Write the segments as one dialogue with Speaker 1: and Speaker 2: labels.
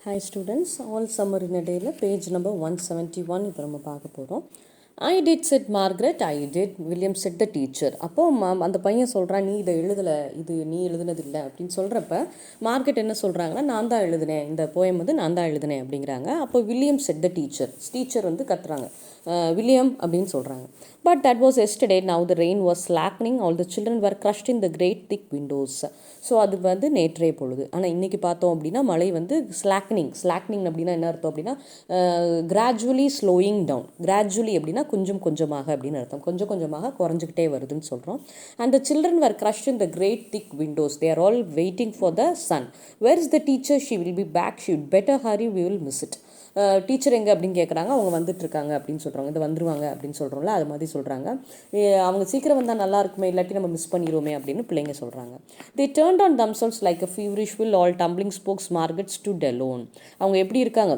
Speaker 1: Hi students, all summer in a day page number 171 இப்போ நம்ம பார்க்க போகிறோம். I did said Margaret, I did William said the teacher. அப்போ அந்த பையன் சொல்கிறான் நீ இதை எழுதலை, இது நீ எழுதுனது இல்லை அப்படின்னு சொல்கிறப்ப மார்கெட் என்ன சொல்கிறாங்கன்னா நான் தான் எழுதினேன், இந்த போயம் வந்து நான் தான் எழுதினேன் அப்படிங்கிறாங்க. அப்போ William said the teacher, teacher வந்து கத்துறாங்க வில்லியம் அப்படின்னு சொல்கிறாங்க. But that was yesterday, now the rain was slackening, all the children were crushed in the great thick windows. So அது வந்து நேற்றைய பொழுது. ஆனால் இன்றைக்கி பார்த்தோம் அப்படின்னா மழை வந்து ஸ்லாக்னிங் அப்படின்னா என்ன அர்த்தம் அப்படின்னா கிராஜுவலி ஸ்லோயிங் டவுன். கிராஜுவலி அப்படின்னா கொஞ்சம் கொஞ்சமாக அப்படின்னு அர்த்தம். கொஞ்சம் கொஞ்சமாக குறைஞ்சிக்கிட்டே வருதுன்னு சொல்கிறோம். And the children were crushed in the great thick windows, they are all waiting for the sun. Where is the teacher, she will be back, she would better hurry, we will miss it. Teacher எங்கே அப்படின்னு கேட்குறாங்க, அவங்க வந்துட்டுருக்காங்க அப்படின்னு சொல்கிறாங்க. இது வந்துருவாங்க அப்படின்னு சொல்கிறோம்ல, அது மாதிரி சொல்கிறாங்க. அவங்க சீக்கிரம் வந்தால் நல்லா இருக்குமே, இல்லாட்டி நம்ம மிஸ் பண்ணிடுவோமே அப்படின்னு பிள்ளைங்க சொல்கிறாங்க. They turned on themselves like a feverish will, all tumbling spokes. Margaret stood alone. அவங்க எப்படி இருக்காங்க,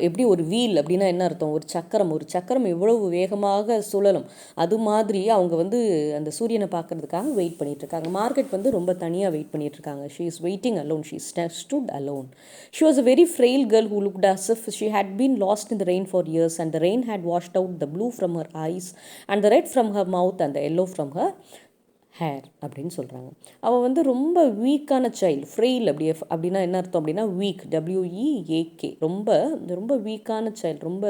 Speaker 1: எப்படி ஒரு வீல் அப்படின்னா என்ன அர்த்தம், ஒரு சக்கரம் எவ்வளவு வேகமாக சுழலும் அது மாதிரி அவங்க வந்து அந்த சூரியனை பார்க்கறதுக்காக வெயிட் பண்ணிகிட்ருக்காங்க. மார்கெட் வந்து ரொம்ப தனியாக வெயிட் பண்ணிகிட்ருக்காங்க. She is waiting alone, she stood alone. She was a very frail girl who looked as if she had been lost in the rain for years, and the rain had washed out the blue from her eyes and the red from her mouth and the yellow from her hair அப்படின்னு சொல்கிறாங்க. அவள் வந்து ரொம்ப வீக்கான child. Frail அப்படின்னா என்ன அர்த்தம் அப்படின்னா வீக், WEAK, ரொம்ப வீக்கான சைல்டு, ரொம்ப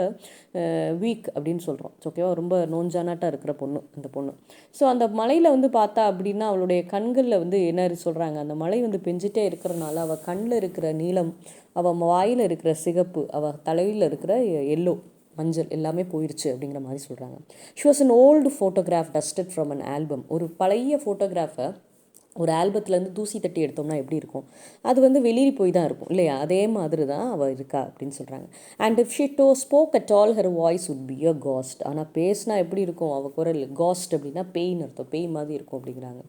Speaker 1: வீக் அப்படின்னு சொல்கிறோம். ஓகேவா, ரொம்ப நோஞ்சானாட்டாக இருக்கிற பொண்ணு அந்த பொண்ணு. ஸோ அந்த மலையில் வந்து பார்த்தா அப்படின்னா அவளுடைய கண்களில் வந்து என்ன சொல்கிறாங்க, அந்த மழை வந்து பெஞ்சிட்டே இருக்கிறனால அவள் கண்ணில் இருக்கிற நீளம், அவள் வாயில் இருக்கிற சிகப்பு, அவள் தலையில் இருக்கிற எல்லோ மஞ்சள் எல்லாமே போயிடுச்சு அப்படிங்கிற மாதிரி சொல்கிறாங்க. She was an old photograph dusted from an album. ஒரு பழைய ஃபோட்டோகிராஃபை ஒரு ஆல்பத்துலேருந்து தூசி தட்டி எடுத்தோம்னா எப்படி இருக்கும், அது வந்து வெளியே போய் தான் இருக்கும் இல்லையா, அதே மாதிரி தான் அவள் இருக்கா அப்படின்னு சொல்கிறாங்க. And if she spoke at all her voice would be a cost. ஆனால் பேசினா எப்படி இருக்கும் அவள் குரல், காஸ்ட் அப்படின்னா பேய்னு அர்த்தம், பேய் மாதிரி இருக்கும் அப்படிங்கிறாங்க.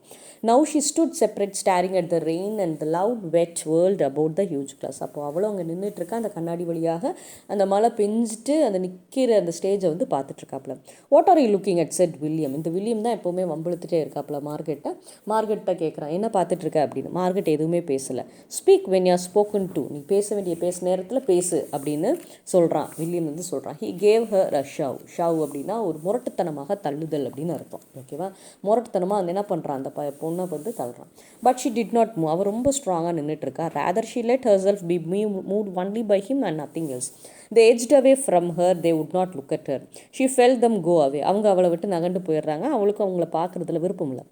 Speaker 1: Now she stood separate staring at the rain and the loud wet world about the huge glass. அப்போ அவளும் அங்கே நின்றுட்டுருக்கா, அந்த கண்ணாடி வழியாக அந்த மழை பெஞ்சிட்டு அந்த நிற்கிற அந்த ஸ்டேஜை வந்து பார்த்துட்ருக்காப்புல. What are you looking at said William. இந்த வில்லியம் தான் எப்போவுமே வம்பிழுத்துட்டே இருக்காப்புல மார்கெட்டை கேட்குறான் என்ன பார்த்துட்ருக்க அப்படின்னு. மார்கெட் எதுவுமே பேசலை. Speak when you are spoken to, நீ பேச வேண்டிய நேரத்தில் பேசு அப்படின்னு சொல்கிறான். வில்லியம் வந்து சொல்கிறான். He gave her a show அப்படின்னா ஒரு முரட்டுத்தனமாக தள்ளுதல் அப்படின்னு அர்த்தம். ஓகேவா, முரட்டுத்தனமாக அந்த என்ன பண்ணுறான், அந்த பொண்ணை வந்து தள்ளுறான். But she did not move. அவள் ரொம்ப ஸ்ட்ராங்காக நின்றுட்டுருக்கா. Rather she let herself be moved only by him and nothing else. They edged away from her, they would not look at her. She felt them go away. அவங்க அவளை விட்டு நகண்டு போயிடுறாங்க. அவளுக்கு அவங்கள பார்க்குறதுல விருப்பம் இல்லை.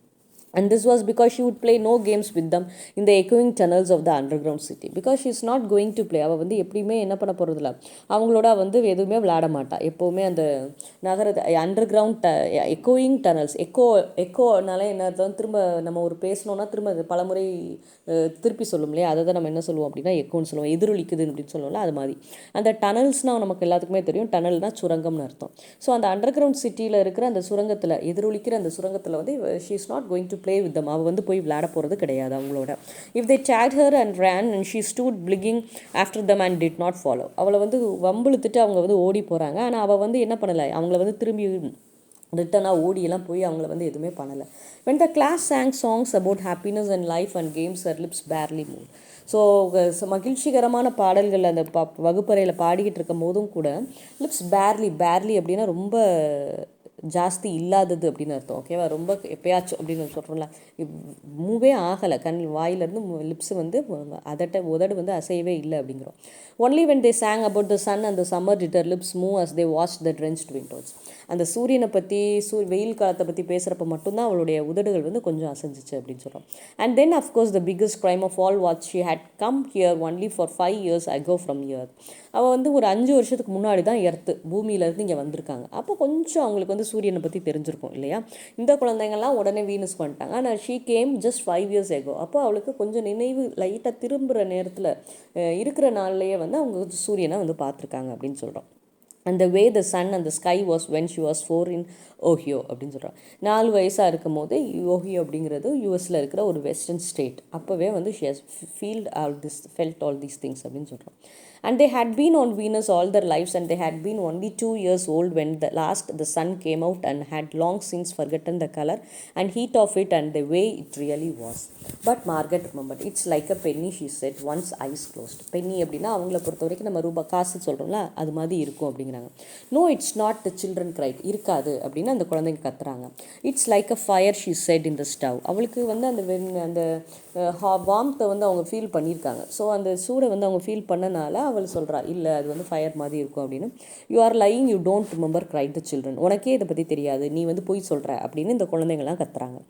Speaker 1: And this was because she would play no games with them in the echoing tunnels of the underground city. Because she is not going to play. அவள் வந்து எப்படியுமே என்ன பண்ண போகிறதில்ல, அவங்களோட வந்து எதுவுமே விளையாட மாட்டாள். எப்போவுமே அந்த நகரத்தை அண்டர் கிரவுண்ட் எக்கோயிங் டனல்ஸ், எக்கோனால என்ன அர்த்தம், திரும்ப நம்ம ஒரு பேசணுன்னா திரும்ப பலமுறை திருப்பி சொல்லும் இல்லையா, அதை தான் நம்ம என்ன சொல்லுவோம் அப்படின்னா எக்கோன்னு சொல்லுவோம், எதிரொலிக்குது அப்படின்னு சொல்லுவோம்ல, அது மாதிரி. அந்த டனல்ஸ்னால் நமக்கு எல்லாத்துக்குமே தெரியும், டனல்னால் சுரங்கம்னு அர்த்தம். ஸோ அந்த அண்டர் கிரவுண்ட் சிட்டியில் இருக்கிற அந்த சுரங்கத்தில், எதிரொலிக்கிற அந்த சுரங்கத்தில் வந்து she is not going to play with them. அவள் வந்து போய் விளையாட போகிறது கிடையாது அவங்களோட. If they take her and ரேன் and she stood blinking after them and did not follow. அவளை வந்து வம்பிழுத்துட்டு அவங்க வந்து ஓடி போகிறாங்க. ஆனால் அவள் வந்து என்ன பண்ணலை, அவங்கள வந்து திரும்பி ரிட்டனாக ஓடியெல்லாம் போய் அவங்கள வந்து எதுவுமே பண்ணலை. when the class sang songs about happiness and life and games, her lips barely moved. So மகிழ்ச்சிகரமான பாடல்கள் அந்த வகுப்பறையில் பாடிக்கிட்டு இருக்கும் போதும் கூட லிப்ஸ் பேர்லி அப்படின்னா ரொம்ப ஜாஸ்தி இல்லாதது அப்படின்னு அர்த்தம். ஓகேவா, ரொம்ப எப்பயாச்சும் அப்படின்னு சொல்கிறோம்ல, மூவே ஆகலை, வாயிலேருந்து லிப்ஸ் வந்து உதடு வந்து அசையவே இல்லை அப்படிங்கிறோம். Only when they sang about the sun and the summer did her lips move as they watch the drenched windows. அந்த சூரியனை பற்றி வெயில் காலத்தை பற்றி பேசுகிறப்ப மட்டும்தான் அவளுடைய உதடுகள் வந்து கொஞ்சம் அசைஞ்சிச்சு அப்படின்னு சொல்கிறோம். And then of course the biggest crime of all what she had come here only for 5 years ago from here. அவள் வந்து ஒரு 5 வருஷத்துக்கு முன்னாடி தான் பூமியிலேருந்து இங்கே வந்திருக்காங்க. அப்போ கொஞ்சம் அவங்களுக்கு வந்து சூரியனை பற்றி தெரிஞ்சிருக்கும் இல்லையா. இந்த குழந்தைங்கள்லாம் உடனே வீனஸ் பண்ணிட்டாங்க. ஆனால் she came just 5 years ago. அப்போ அவளுக்கு கொஞ்சம் நினைவு லைட்டாக திரும்புகிற நேரத்தில் இருக்கிற நாள்லேயே வந்து அவங்க சூரியனை வந்து பார்த்துருக்காங்க அப்படின்னு சொல்கிறோம். and the way the sun and the sky was when she was 4 in Ohio அப்படின்னு சொல்கிறான். 4 வயசாக இருக்கும் போது ஓஹியோ அப்படிங்கிறது யூஎஸில் இருக்கிற ஒரு வெஸ்டர்ன் ஸ்டேட். அப்போவே வந்து she has felt all these things அப்படின்னு சொல்கிறான். And they had been on Venus all their lives, and they had been only 2 years old when the sun came out, and had long since forgotten the color and heat of it and the way it really was. But Margaret remembered. It's like a penny, she said, once eyes closed. Penny அப்படின்னா அவங்கள பொறுத்த வரைக்கும் நம்ம ரூபா காசு சொல்கிறோம்ல, அது மாதிரி இருக்கும் அப்படிங்கிறாங்க. No, it's not, the children cried. இருக்காது அப்படின்னு அந்த குழந்தைங்க கத்துறாங்க. It's like a fire, she said, in the stove. அவளுக்கு வந்து அந்த வார்ம்த்தை வந்து அவங்க ஃபீல் பண்ணியிருக்காங்க. ஸோ அந்த சூடை வந்து அவங்க ஃபீல் பண்ணனால அவள் சொல்கிறா, இல்லை அது வந்து ஃபயர் மாதிரி இருக்கும் அப்படின்னு. You are lying, you don't remember, cried the children. உனக்கே இதை பற்றி தெரியாது, நீ வந்து போய் சொல்கிற அப்படின்னு இந்த குழந்தைங்கள்லாம் கத்துறாங்க.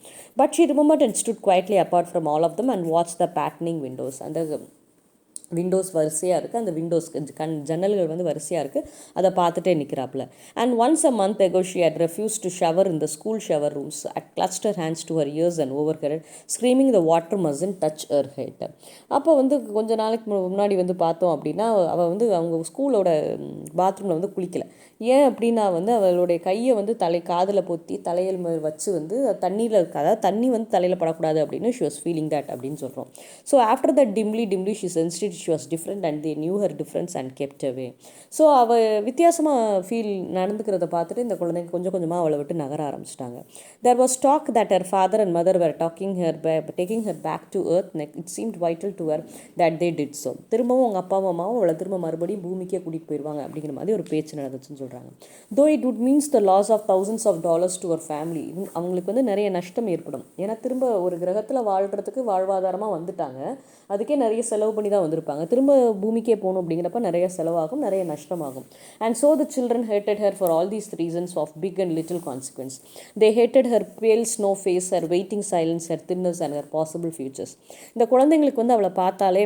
Speaker 1: But she remembered and stood quietly apart from all of them and watch the patterning windows. அந்த விண்டோஸ் வரிசையாக இருக்குது, அந்த விண்டோஸ் ஜன்னல்கள் வந்து வரிசையாக இருக்குது, அதை பார்த்துட்டே நிற்கிறாப்புல. And once a month ago she had refused to shower in the school shower rooms, had clutched her hands to her ears and over her head, screaming the water mustn't touch her head. அப்போ வந்து கொஞ்ச நாளைக்கு முன்னாடி வந்து பார்த்தோம் அப்படின்னா அவள் வந்து அவங்க ஸ்கூலோட பாத்ரூமில் வந்து குளிக்கலை. ஏன் அப்படின்னா வந்து அவளுடைய கையை வந்து காதில் பொத்தி தலையில் வச்சு வந்து தண்ணியில் அதாவது தண்ணி வந்து தலையில் படக்கூடாது அப்படின்னு ஷி வாஸ் ஃபீலிங் தட் அப்படின்னு சொல்கிறோம். So after that dimly she sensed she was different and they knew her difference and kept away. So அவள் வித்தியாசமாக நடந்துக்கிறத பார்த்துட்டு இந்த குழந்தைங்க கொஞ்சம் கொஞ்சமாக அவளை விட்டு நகர ஆரம்பிச்சிட்டாங்க. There was talk that her father and mother were taking her back to earth. It seemed vital to her that they did so. திரும்பவும் அவங்க அப்பாவும் அம்மாவும் அவளை திரும்ப மறுபடியும் பூமிக்கே கூட்டிகிட்டு போயிடுவாங்க அப்படிங்கிற மாதிரி ஒரு பேச்சு நடந்துச்சுன்னு சொல்கிறாங்க. Though it would means the loss of thousands of dollars to her family. அவங்களுக்கு வந்து நிறைய நஷ்டம் ஏற்படும். ஏன்னா திரும்ப ஒரு கிரகத்தில் வாழ்கிறதுக்கு வாழ்வாதாரமாக வந்துட்டாங்க, அதுக்கே நிறைய செலவு பண்ணி தான் வந்திருப்பாங்க. திரும்ப பூமிக்கே போகணும் அப்படிங்கிறப்ப நிறைய செலவாகும், நிறைய நஷ்டமாகும். And so the children hated her for all these reasons of big and little consequence. They hated her pale snow face, her waiting silence, her thinness and her possible futures. இந்த குழந்தைங்களுக்கு வந்து அவளை பார்த்தாலே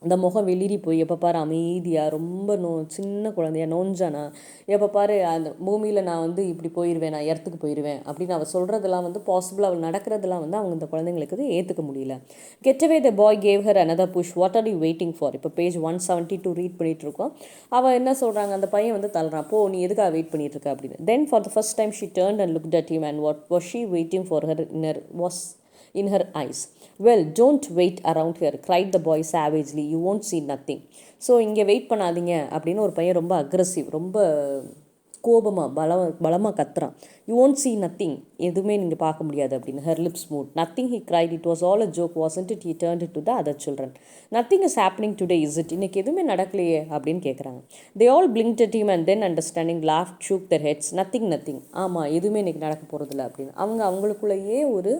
Speaker 1: அந்த முகம் வெளிரி போய் எப்போ பாரு அமைதியாக ரொம்ப சின்ன குழந்தையா நோஞ்சானா, எப்போ பாரு அந்த பூமியில் நான் வந்து இப்படி போயிடுவேன், நான் இடத்துக்கு போயிடுவேன் அப்படின்னு அவள் சொல்கிறதெல்லாம் வந்து பாசிபிள், அவள் நடக்கிறதெல்லாம் வந்து அவங்க இந்த குழந்தைங்களுக்கு ஏற்றுக்க முடியல. Get away the bye cave her another push. What are you waiting for? இப்போ பேஜ் 172 ரீட் பண்ணிகிட்ருக்கோம். அவள் என்ன சொல்கிறாங்க, அந்த பையன் வந்து தள்ளுறான், போ நீ எதுக்காக வெயிட் பண்ணிகிட்ருக்க அப்படின்னு. தென் for the first time she turned and looked at him and what was she waiting for her in her eyes. Well, don't wait around here, cried the boy savagely. You won't see nothing. So இங்கே wait பண்ணாதீங்க அப்படின்னு ஒரு பையன் ரொம்ப aggressive, ரொம்ப கோபமாக பலமாக கத்துறான். யூ ஒன்ட் see nothing, எதுவுமே நீங்கள் பார்க்க முடியாது அப்படின்னு. her lips moved. Nothing, he cried. It was all a joke, wasn't it? He turned it to the other children. Nothing is happening today, is it? இன்னைக்கு எதுவுமே நடக்கலையே அப்படின்னு கேட்குறாங்க. they all blinked at him and then understanding laughed, shook their heads. nothing. ஆமாம், எதுவுமே இன்னைக்கு நடக்க போகிறதில்ல அப்படின்னு அவங்களுக்குள்ளேயே ஒரு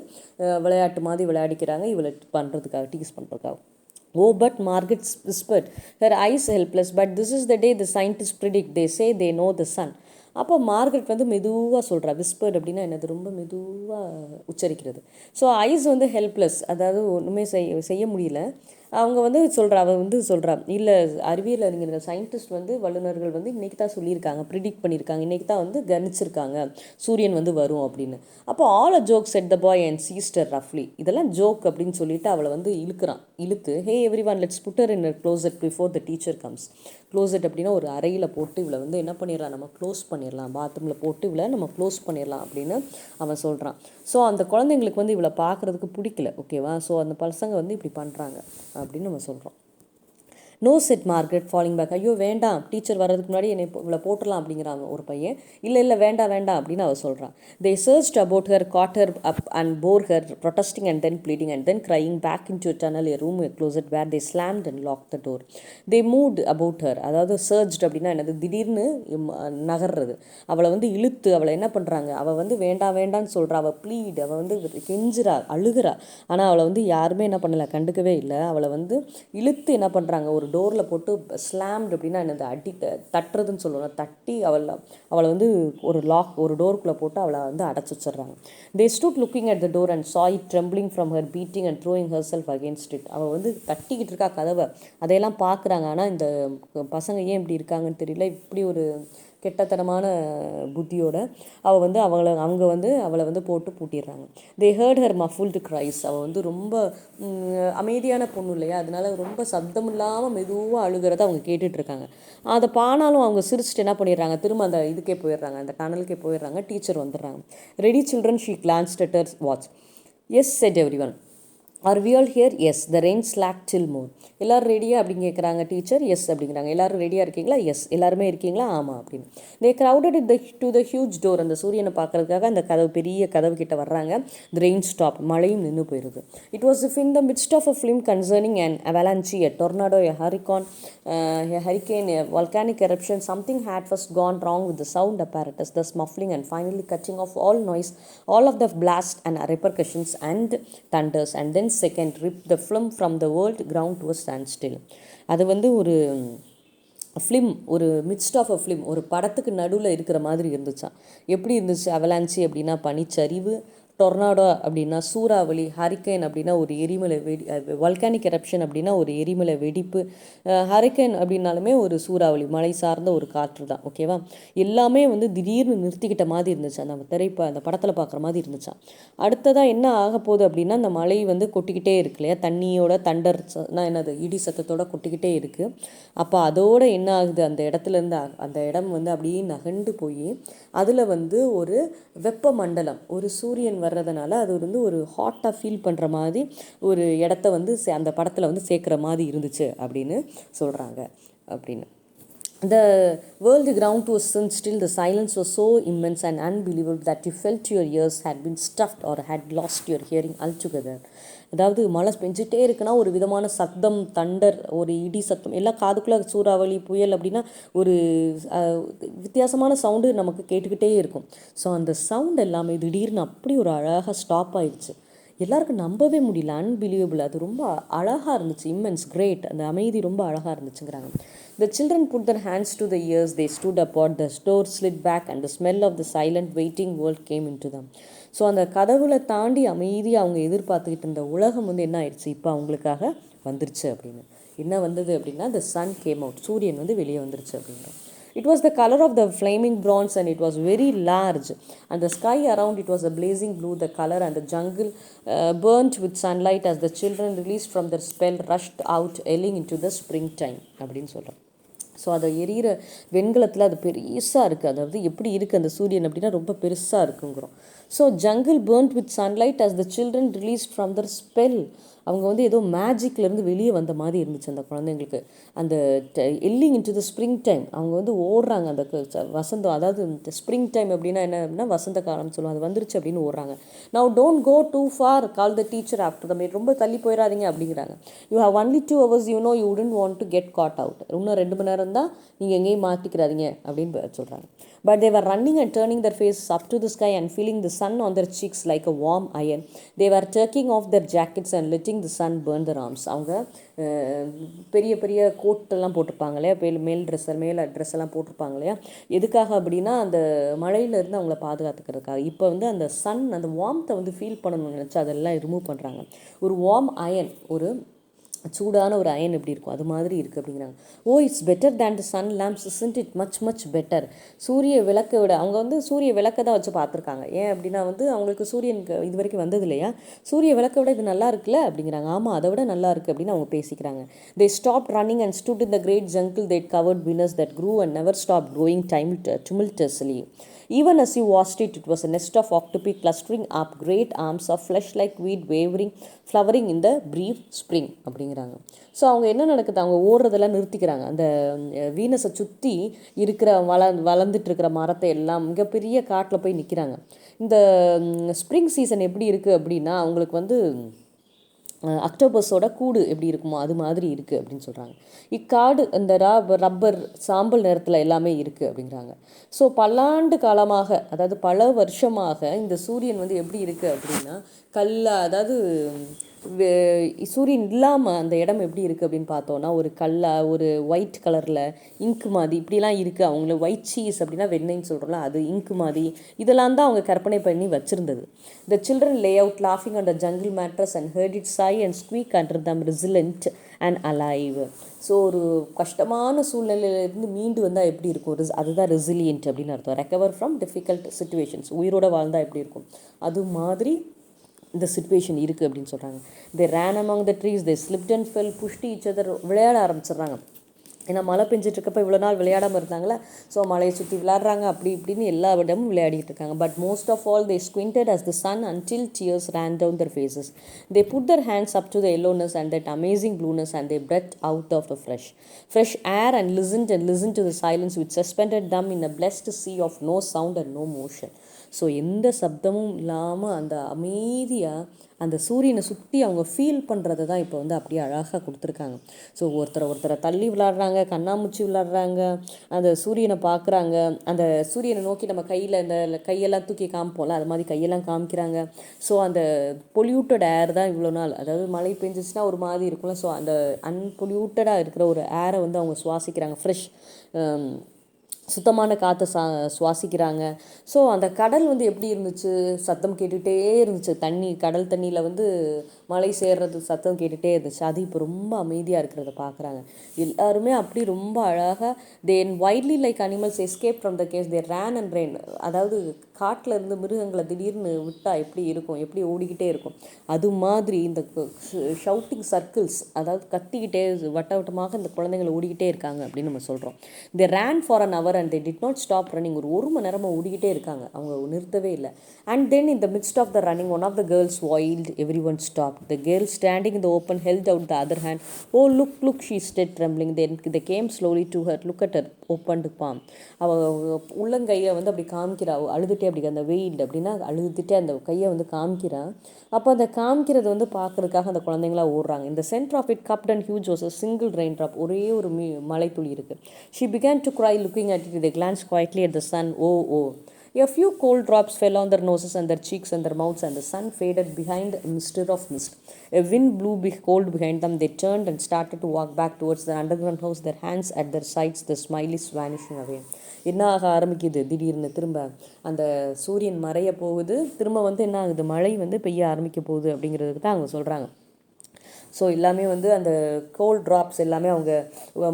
Speaker 1: விளையாட்டு மாதிரி விளையாடிக்கிறாங்க, இவளை பண்ணுறதுக்காக, டீஸ் பண்ணுறதுக்காக. Oh, but Margaret whispered, her eyes helpless. But this is the day the scientists predict. They say they know the sun. அப்போ மார்கரெட் வந்து மெதுவாக சொல்கிறா. விஸ்பர்ட் அப்படின்னா என்னது, ரொம்ப மெதுவாக உச்சரிக்கிறது. ஸோ ஐஸ் வந்து ஹெல்ப்லெஸ், அதாவது ஒன்றுமே செய்ய முடியல. அவங்க வந்து சொல்கிறா இல்லை அறிவியல் அறிஞர்கள் சயின்டிஸ்ட் வந்து வல்லுநர்கள் வந்து இன்றைக்கி தான் சொல்லியிருக்காங்க, ப்ரிடிக்ட் பண்ணியிருக்காங்க, இன்றைக்கி தான் வந்து கணிச்சிருக்காங்க சூரியன் வந்து வரும் அப்படின்னு. அப்போ all a joke said the boy and seized her ரஃப்லி. இதெல்லாம் ஜோக் அப்படின்னு சொல்லிட்டு அவளை வந்து இழுத்து hey everyone let's put her in closet before the teacher comes. Closet அப்படின்னா ஒரு அறையில் போட்டு இவளை வந்து என்ன பண்ணிடலாம், நம்ம க்ளோஸ் பண்ணிடலாம், பாத்ரூமில் போட்டு இவளை நம்ம க்ளோஸ் பண்ணிடலாம் அப்படின்னு அவன் சொல்கிறான். ஸோ அந்த குழந்தைங்களுக்கு வந்து இவளை பார்க்குறதுக்கு பிடிக்கல, ஓகேவா. ஸோ அந்த பசங்க வந்து இப்படி பண்ணுறாங்க அப்படின்னு நம்ம சொல்கிறோம். No said Margaret falling back. ஐயோ வேண்டாம், டீச்சர் வர்றதுக்கு முன்னாடி என்னை இவ்வளோ போட்டுடலாம் அப்படிங்கிறாங்க ஒரு பையன். இல்லை வேண்டாம் அப்படின்னு அவள் சொல்கிறான். They searched about her, caught her up and bore her, protesting and then pleading and then crying back into tunnel a room closet where they slammed and lock the door. They moved about her, அதாவது searched அப்படின்னா என்னது, திடீர்னு நகர்றது. அவளை வந்து இழுத்து அவளை என்ன பண்ணுறாங்க, அவள் வந்து வேண்டான்னு சொல்கிறா, அவள் ப்ளீட், அவள் வந்து கெஞ்சுறா, அழுகிறா. ஆனால் அவளை வந்து யாருமே என்ன பண்ணலை, கண்டுக்கவே இல்லை. அவளை வந்து இழுத்து என்ன பண்ணுறாங்க, ஒரு டோரில் போட்டு ஸ்லாம்டு அப்படின்னா என்னது, தட்டுறதுன்னு சொல்லுவாங்க, தட்டி அவளை வந்து ஒரு டோருக்குள்ளே போட்டு அவளை வந்து அடைச்சி வச்சிடுறாங்க. They stood looking at the door and saw it trembling from her beating and throwing herself against it. அவள் வந்து தட்டிக்கிட்டு இருக்கா கதவை, அதையெல்லாம் பார்க்குறாங்க. ஆனால் இந்த பசங்க ஏன் இப்படி இருக்காங்கன்னு தெரியல, இப்படி ஒரு கெட்டத்தனமான புத்தியோட அவளை வந்து போட்டு பூட்டிடுறாங்க. They heard her muffled cries. அவள் வந்து ரொம்ப அமைதியான பொண்ணு இல்லையா, அதனால ரொம்ப சப்தம் இல்லாமல் மெதுவாக அழுகிறத அவங்க கேட்டுட்ருக்காங்க. அதை பானாலும் அவங்க சிரிச்சுட்டு என்ன பண்ணிடுறாங்க, திரும்ப அந்த இதுக்கே போயிடுறாங்க, அந்த டனலுக்கே போயிடுறாங்க. டீச்சர் வந்துடுறாங்க. Ready children, she glanced at her watch. Yes said everyone. Are we all here? Yes. The rain slack till more. எல்லோரும் ரெடியா அப்படின்னு கேட்குறாங்க டீச்சர். எஸ் அப்படிங்கிறாங்க. எல்லோரும் ரெடியாக இருக்கீங்களா? எஸ். எல்லாருமே இருக்கீங்களா? ஆமாம் அப்படின்னு. They crowded to the huge door. அந்த சூரியனை பார்க்கறதுக்காக அந்த கதவு, பெரிய கதவு கிட்ட வர்றாங்க. The rain stop. மழையும் நின்று போயிடுது. It was if in the midst of a film concerning an avalanche, a tornado, a hurricane, a volcanic eruption. Something had first gone wrong with the sound apparatus, thus muffling and finally cutting off all noise, all of the blast and repercussions and thunders, and then second rip the film from the world ground to a standstill. அது வந்து ஒரு film, ஒரு midst of a film, ஒரு படத்துக்கு நடுவில் இருக்கிற மாதிரி இருந்துச்சான். எப்படி இருந்துச்சு? அவலான்ச்சி அப்படின்னா பனிச்சரிவு, டொர்னாடோ அப்படின்னா சூறாவளி, ஹரிக்கேன் அப்படின்னா ஒரு எரிமலை வல்கானிக் எரப்ஷன் அப்படின்னா ஒரு எரிமலை வெடிப்பு, ஹரிக்கேன் அப்படின்னாலுமே ஒரு சூறாவளி, மழை சார்ந்த ஒரு காற்று தான். ஓகேவா? எல்லாமே வந்து திடீர்னு நிறுத்திக்கிட்ட மாதிரி இருந்துச்சு. அந்த படத்தில் பார்க்குற மாதிரி இருந்துச்சான். அடுத்ததாக என்ன ஆக போகுது அப்படின்னா, அந்த மழை வந்து கொட்டிக்கிட்டே இருக்கு இல்லையா, தண்ணியோட தண்டர்னா என்னது, இடி சத்தத்தோட கொட்டிக்கிட்டே இருக்குது. அப்போ அதோடு என்ன ஆகுது, அந்த இடத்துலேருந்து அந்த இடம் வந்து அப்படியே நகண்டு போய் அதில் வந்து ஒரு வெப்ப மண்டலம், ஒரு சூரியன் வர்றதுனால அது வந்து ஒரு ஹாட்டாக ஃபீல் பண்ணுற மாதிரி ஒரு இடத்த வந்து அந்த படத்தில் வந்து சேர்க்குற மாதிரி இருந்துச்சு அப்படின்னு சொல்கிறாங்க. அப்படின்னு the world ground to a still. The silence was so immense and unbelievable that you felt your ears had been stuffed or had lost your hearing altogether. அதாவது மழை பெஞ்சிட்டே இருக்குன்னா ஒரு விதமான சத்தம், தண்டர், ஒரு இடி சத்தம், எல்லாம் காதுக்குள்ளே, சூறாவளி, புயல் அப்படின்னா ஒரு வித்தியாசமான சவுண்டு நமக்கு கேட்டுக்கிட்டே இருக்கும். ஸோ அந்த சவுண்ட் எல்லாமே திடீர்னு அப்படி ஒரு அழகாக ஸ்டாப் ஆயிடுச்சு. எல்லாருக்கும் நம்பவே முடியல, அன்பிலீவபிள். அது ரொம்ப அழகாக இருந்துச்சு, இம்மென்ஸ், கிரேட். அந்த அமைதி ரொம்ப அழகாக இருந்துச்சுங்கிறாங்க. The children put their hands to the ears. They stood apart. The door slid back and the smell of the silent waiting world came into them. So அந்த கதவுல தாண்டி அமைதியாக அவங்க எதிர்பார்த்துக்கிட்டு இருந்த உலகம் வந்து என்ன ஆயிடுச்சு, இப்போ அவங்களுக்காக வந்துருச்சு. அப்படின்னு என்ன வந்தது அப்படின்னா, the sun came out. சூரியன் வந்து வெளியே வந்துருச்சு அப்படின்றோம். It was the color of the flaming bronze and it was very large, and the sky around it was a blazing blue. The color and the jungle burnt with sunlight as the children, released from their spell, rushed out yelling into the springtime அப்படின்னு சொல்கிறோம். So அதை எரியிற வெண்கலத்தில் அது பெருசாக இருக்குது. அதாவது எப்படி இருக்குது அந்த சூரியன் அப்படின்னா ரொம்ப பெருசாக இருக்குங்கிறோம். So jungle burned with sunlight as the children released from their spell. அவங்க வந்து ஏதோ மேஜிக்லேருந்து வெளியே வந்த மாதிரி இருந்துச்சு அந்த குழந்தைங்களுக்கு. அந்த எல்லிங் இன்டு த ஸ்ப்ரிங் டைம், அவங்க வந்து ஓடுறாங்க. அந்த வசந்தம், அதாவது இந்த ஸ்ப்ரிங் டைம் அப்படின்னா என்ன அப்படின்னா வசந்த காலம்னு சொல்லுவாங்க, அது வந்துருச்சு அப்படின்னு ஓடுறாங்க. Now don't go too far, call the teacher after them. ரொம்ப தள்ளி போயிடாதீங்க அப்படிங்கிறாங்க. You have only 2 hours, you know you wouldn't want to get caught out. இன்னும் 2 மணி நேரம் தான், நீங்கள் எங்கேயும் மாற்றிக்கிறாதீங்க அப்படின்னு சொல்கிறாங்க. But they were running and turning their faces up to the sky and feeling the sun on their cheeks like a warm iron. They were taking off their jackets and letting the sun burn their arms. அவங்க பெரிய பெரிய கோட்டெல்லாம் போட்டிருப்பாங்க இல்லையா, மேல் dress எல்லாம் போட்டிருப்பாங்க இல்லையா. எதுக்காக அப்படின்னா அந்த மழையிலேருந்து அவங்கள பாதுகாத்துக்கிறதுக்காக. இப்போ வந்து அந்த சன், அந்த வார்ம்த்தை வந்து ஃபீல் பண்ணணும்னு நினச்சி அதெல்லாம் ரிமூவ் பண்ணுறாங்க. ஒரு வார்ம் அயன், ஒரு சூடான ஒரு அயன் எப்படி இருக்கும் அது மாதிரி இருக்குது அப்படிங்கிறாங்க. Oh, it's better than the sun lamps, isn't it much better. சூரிய விளக்கை விட, அவங்க வந்து சூரிய விளக்கை தான் வச்சு பார்த்துருக்காங்க. ஏன் அப்படின்னா வந்து அவங்களுக்கு சூரியனுக்கு இது வரைக்கும் வந்தது இல்லையா, சூரிய விளக்கை விட இது நல்லா இருக்குல்ல அப்படிங்கிறாங்க. ஆமாம், அதை விட நல்லா இருக்குது அப்படின்னு அவங்க பேசிக்கிறாங்க. They stop running and stood in the great jungle that covered Venus that grew and never stop growing tumultuously. Even as you watched it, it was a nest of octopi clustering up, great arms of flesh like weed flowering in the brief spring அப்படிங்கிறாங்க. So அவங்க என்ன நடக்குது, அவங்க ஓடுறதெல்லாம் நிறுத்திக்கிறாங்க. அந்த வீனஸை சுற்றி இருக்கிற வளர்ந்துட்டு இருக்கிற மரத்தை எல்லாம் மிகப்பெரிய காட்டில் போய் நிற்கிறாங்க. இந்த ஸ்ப்ரிங் சீசன் எப்படி இருக்குது அப்படின்னா, அவங்களுக்கு வந்து அக்டோபஸோட கூடு எப்படி இருக்குமோ அது மாதிரி இருக்குது அப்படின்னு சொல்கிறாங்க. இக்காடு இந்த ரப்பர் சாம்பல் நிறத்தில் எல்லாமே இருக்குது அப்படிங்கிறாங்க. ஸோ பல்லாண்டு காலமாக, அதாவது பல வருஷமாக இந்த சூரியன் வந்து எப்படி இருக்குது அப்படின்னா அதாவது சூரியன் இல்லாமல் அந்த இடம் எப்படி இருக்குது அப்படின்னு பார்த்தோன்னா ஒரு ஒரு ஒயிட் கலரில் இங்கு மாதிரி இப்படிலாம் இருக்குது. அவங்கள ஒயிட் சீஸ் அப்படின்னா வெண்ணெய்ன்னு சொல்கிறோம்ல, அது இங்கு மாதிரி இதெல்லாம் தான் அவங்க கற்பனை பண்ணி வச்சுருந்தது. த சில்ட்ரன் லே அவுட் லாஃபிங் on the jungle mattress and heard it sigh and squeak under them resilient and alive. So ஒரு கஷ்டமான சூழ்நிலையிலேருந்து மீண்டு வந்தால் எப்படி இருக்கும், அதுதான் ரெசிலியன்ட் அப்படின்னு அர்த்தம். ரெக்கவர் ஃப்ரம் டிஃபிகல்ட் சுச்சுவேஷன்ஸ், உயிரோட வாழ்ந்தால் எப்படி இருக்கும் அது மாதிரி இந்த சுச்சுவேஷன் இருக்குது அப்படின்னு சொல்கிறாங்க. They ran among the trees, they slipped and fell, pushed each other, விளையாட ஆரம்பிச்சிடுறாங்க. ஏன்னா மழை பெஞ்சிட்ருக்கப்போ இவ்வளோ நாள் விளையாடாமல் இருந்தாங்களே, ஸோ மழையை சுற்றி விளையாடுறாங்க, அப்படி இப்படின்னு எல்லா இடமும் விளையாடிட்டு இருக்காங்க. But most of all they squinted as the sun until tears ran down their faces. They put their hands up to the yellowness and that amazing blueness and they breathed out of the fresh air and listened to the silence which suspended them in a blessed sea of no sound and no motion. So எந்த சப்தமும் இல்லாமல் அந்த அமைதியாக அந்த சூரியனை சுற்றி அவங்க feel பண்ணுறதை தான் இப்போ வந்து அப்படியே அழகாக கொடுத்துருக்காங்க. ஸோ ஒருத்தரை தள்ளி விளாட்றாங்க, கண்ணாமூச்சி விளாட்றாங்க, அந்த சூரியனை பார்க்குறாங்க, அந்த சூரியனை நோக்கி நம்ம கையில் இந்த கையெல்லாம் தூக்கி காமிப்போம்ல, அது மாதிரி கையெல்லாம் காமிக்கிறாங்க. ஸோ அந்த பொல்யூட்டட் ஏர் தான் இவ்வளோ நாள், அதாவது மழை பெஞ்சிச்சுன்னா ஒரு மாதிரி இருக்கும்ல, ஸோ அந்த அன்பொல்யூட்டடாக இருக்கிற ஒரு ஏரை வந்து அவங்க சுவாசிக்கிறாங்க, ஃப்ரெஷ் சுத்தமான காற்றை சுவாசிக்கிறாங்க. ஸோ அந்த கடல் வந்து எப்படி இருந்துச்சு, சத்தம் கேட்டுகிட்டே இருந்துச்சு, கடல் தண்ணியில் வந்து மழை சேர்றது சத்தம் கேட்டுகிட்டே இருந்துச்சு. அது இப்போ ரொம்ப அமைதியாக இருக்கிறத பார்க்குறாங்க. எல்லாருமே அப்படி ரொம்ப அழகாக then wildly like animals escape from the caves they ran and ran. அதாவது காட்டில் இருந்து மிருகங்களை திடீர்னு விட்டால் எப்படி இருக்கும், எப்படி ஓடிக்கிட்டே இருக்கும், அது மாதிரி இந்த ஷவுட்டிங் சர்க்கிள்ஸ், அதாவது கத்திக்கிட்டே வட்டமாக இந்த குழந்தைங்களை ஓடிக்கிட்டே இருக்காங்க அப்படின்னு நம்ம சொல்கிறோம். They ran for an hour and they did not stop running. ஒரு மணி நேரமாக ஓடிக்கிட்டே இருக்காங்க, அவங்க நிறுத்தவே இல்லை. And then in the midst of the running one of the girls wailed. Everyone stopped. The girl standing in the open held out the other hand. Oh look, she said trembling. Then they came slowly to her. Look at her opened palm. அவள் உள்ளங்கையை வந்து அப்படி காமிக்கிறா, அழுதுகிட்டே அப்படி அந்த வெயில் அப்படின்னா அழுதுகிட்டே அந்த கையை வந்து காமிக்கிறா. அப்போ அந்த காமிக்கிறது வந்து பார்க்குறதுக்காக அந்த குழந்தைங்களாம் ஓடுறாங்க. இந்த center of it cupped and huge was a single raindrop. ஒரே ஒரு மழை துளி இருக்குது. She began to cry looking at it. They glanced quietly at the sun. Oh. A few cold drops fell on their noses and their cheeks and their mouths, and the sun faded behind a mister of mist. A wind blew cold behind them. They turned and started to walk back towards the underground house, their hands at their sides, the smileys vanishing away. என்ன ஆக ஆரம்பிக்குது, திடீர்னு திரும்ப அந்த சூரியன் மறைய போகுது, திரும்ப வந்து என்ன ஆகுது, மழை வந்து பெய்ய ஆரம்பிக்க போகுது அப்படிங்கிறதுக்கு தான் அவங்க சொல்கிறாங்க. ஸோ எல்லாமே வந்து அந்த கோல்ட் ட்ராப்ஸ் எல்லாமே அவங்க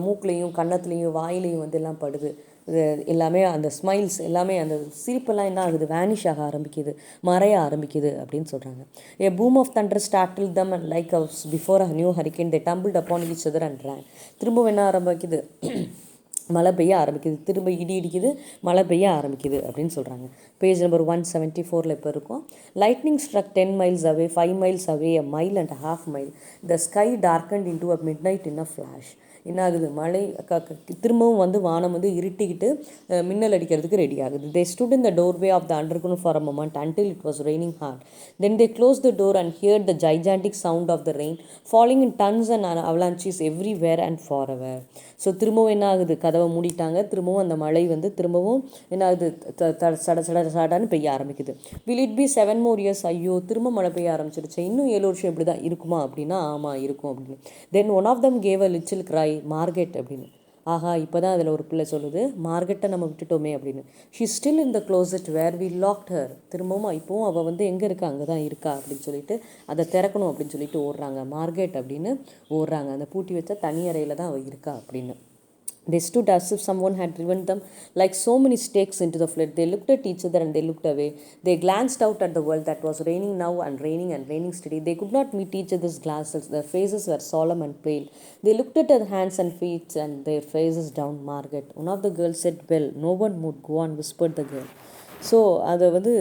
Speaker 1: மூக்குலேயும் கன்னத்துலேயும் வாயிலையும் வந்து எல்லாம் படுது. இது எல்லாமே அந்த ஸ்மைல்ஸ் எல்லாமே அந்த சிரிப்பெல்லாம் என்ன ஆகுது, வேனிஷ் ஆக ஆரம்பிக்குது, மறைய ஆரம்பிக்குது அப்படின்னு சொல்கிறாங்க. A boom of thunder startled them and like before a new hurricane they tumbled upon each other and ran. திரும்ப என்ன ஆரம்பிக்குது, மழை பெய்ய ஆரம்பிக்குது, திரும்ப இடி இடிக்குது, மழை பெய்ய ஆரம்பிக்குது அப்படின்னு சொல்கிறாங்க. பேஜ் நம்பர் 174 இப்போ இருக்கும். Lightning struck 10 miles away, 5 miles away, a mile and a half mile. The sky darkened into a midnight in a flash. என்ன ஆகுது, மழை திரும்பவும் வந்து வானம் வந்து இருட்டிக்கிட்டு மின்னல் அடிக்கிறதுக்கு ரெடி ஆகுது. They stood in the doorway of the underground for a moment until it was raining hard. Then they closed the door and heard the gigantic sound of the rain falling in tons and avalanches everywhere and forever. So திரும்பவும் என்ன ஆகுது, கதவை மூடிட்டாங்க, திரும்பவும் அந்த மழை வந்து திரும்பவும் என்ன ஆகுது, சடான்னு பெய்ய ஆரம்பிக்குது. Will it be 7 more years? ஐயோ திரும்ப மழை பெய்ய ஆரம்பிச்சிருச்சு, இன்னும் 7 வருஷம் இப்படி தான் இருக்குமா அப்படின்னா ஆமாம் இருக்கும் அப்படின்னு. Then one of them gave a little cry, market அப்படின்னு. ஆஹா இப்போ தான் அதில் ஒரு பிள்ளை சொல்லுது, மார்கெட்டை நம்ம விட்டுட்டோமே அப்படின்னு. She still in the closet where we locked her. திரும்பவும் இப்போவும் அவள் வந்து எங்கே இருக்கா, அங்கே தான் இருக்கா அப்படின்னு சொல்லிட்டு அதை திறக்கணும் அப்படின்னு சொல்லிட்டு ஓடுறாங்க, மார்கெட் அப்படின்னு ஓடுறாங்க. அந்த பூட்டி வச்ச தனி அறையில் தான் அவள் இருக்கா அப்படின்னு. They stood as if someone had driven them like so many stakes into the flood. They looked at each other and they looked away. They glanced out at the world that was raining now and raining steady. They could not meet each other's glances. Their faces were solemn and pale. They looked at their hands and feet and their faces down. Margaret, one of the girls said, well, no one would go on, whispered the girl. So அதை வந்து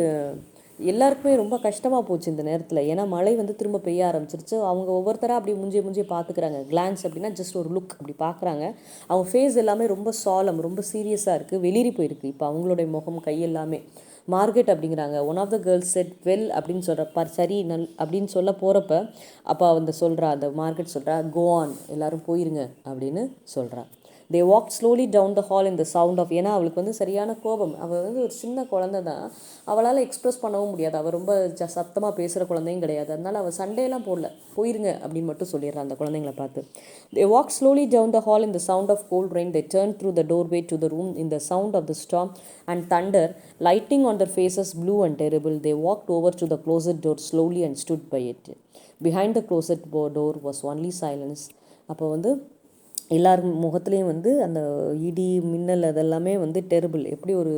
Speaker 1: எல்லாருக்குமே ரொம்ப கஷ்டமாக போச்சு இந்த நேரத்தில். ஏன்னா மழை வந்து திரும்ப பெய்ய ஆரம்பிச்சிருச்சு. அவங்க ஒவ்வொருத்தராக அப்படி முஞ்சிய பார்த்துக்கிறாங்க. கிளான்ஸ் அப்படின்னா ஜஸ்ட் ஒரு லுக் அப்படி பார்க்குறாங்க. அவங்க ஃபேஸ் எல்லாமே ரொம்ப சாலம், ரொம்ப சீரியஸாக இருக்குது, வெளிரி போயிருக்கு இப்போ அவங்களுடைய முகம் கை எல்லாமே. மார்கெட் அப்படிங்கிறாங்க. One of the girls said well அப்படின்னு சொல்கிறப்ப சரி அப்படின்னு சொல்ல போகிறப்ப அப்போ வந்து சொல்கிறா, அந்த மார்கெட் சொல்கிறா, கோ ஆன் எல்லாரும் போயிருங்க அப்படின்னு சொல்கிறா. They walked slowly down the hall in the sound of, ஏன்னா அவளுக்கு வந்து சரியான கோபம், அவள் வந்து ஒரு சின்ன குழந்தை தான், அவளால் எக்ஸ்ப்ரெஸ் பண்ணவும் முடியாது, அவள் ரொம்ப சத்தமாக பேசுகிற குழந்தையும் கிடையாது, அதனால் அவள் சண்டையெல்லாம் போடல, போயிருங்க அப்படின்னு மட்டும் சொல்லிடுறான் அந்த குழந்தைங்களை பார்த்து. They walked slowly down the hall in the sound of cold rain. They turned through the doorway to the room in the sound of the storm and thunder lightning on their faces, blue and terrible. They walked over to the closet door slowly and stood by it. Behind the closet door was only silence. அப்போ வந்து எல்லார் முகத்துலேயும் வந்து அந்த இடி மின்னல் அதெல்லாமே வந்து terrible, எப்படி ஒரு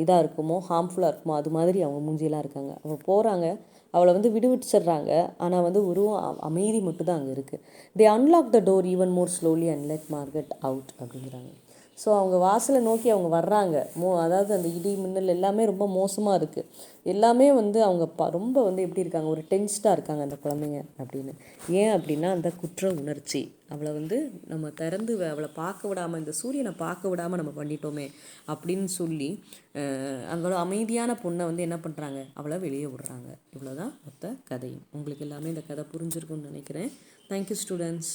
Speaker 1: இதாக இருக்குமோ, ஹார்ம்ஃபுல்லாக இருக்குமோ, அது மாதிரி அவங்க மூஞ்சியெல்லாம் இருக்காங்க. அவங்க போகிறாங்க, அவளை வந்து விடுவிச்சிடுறாங்க. ஆனால் வந்து உருவம் அமைதி மட்டும் தான் அங்கே இருக்குது. They unlock the door even more slowly and let Margaret out அப்படிங்கிறாங்க. ஸோ அவங்க வாசலை நோக்கி அவங்க வர்றாங்க. அதாவது அந்த இடி மின்னல் எல்லாமே ரொம்ப மோசமாக இருக்குது. எல்லாமே வந்து அவங்க ரொம்ப வந்து எப்படி இருக்காங்க, ஒரு டென்ஸ்டாக இருக்காங்க அந்த குழந்தைங்க அப்படின்னு. ஏன் அப்படின்னா அந்த குற்ற உணர்ச்சி, அவளை வந்து நம்ம திறந்து அவளை பார்க்க விடாமல், இந்த சூரியனை பார்க்க விடாமல் நம்ம பண்ணிட்டோமே அப்படின்னு சொல்லி அவளோட அமைதியான பொண்ணை வந்து என்ன பண்ணுறாங்க, அவளை வெளியே விடுறாங்க. இவ்வளோதான் மொத்த கதையும். உங்களுக்கு எல்லாமே இந்த கதை புரிஞ்சிருக்கும்னு நினைக்கிறேன். Thank you students.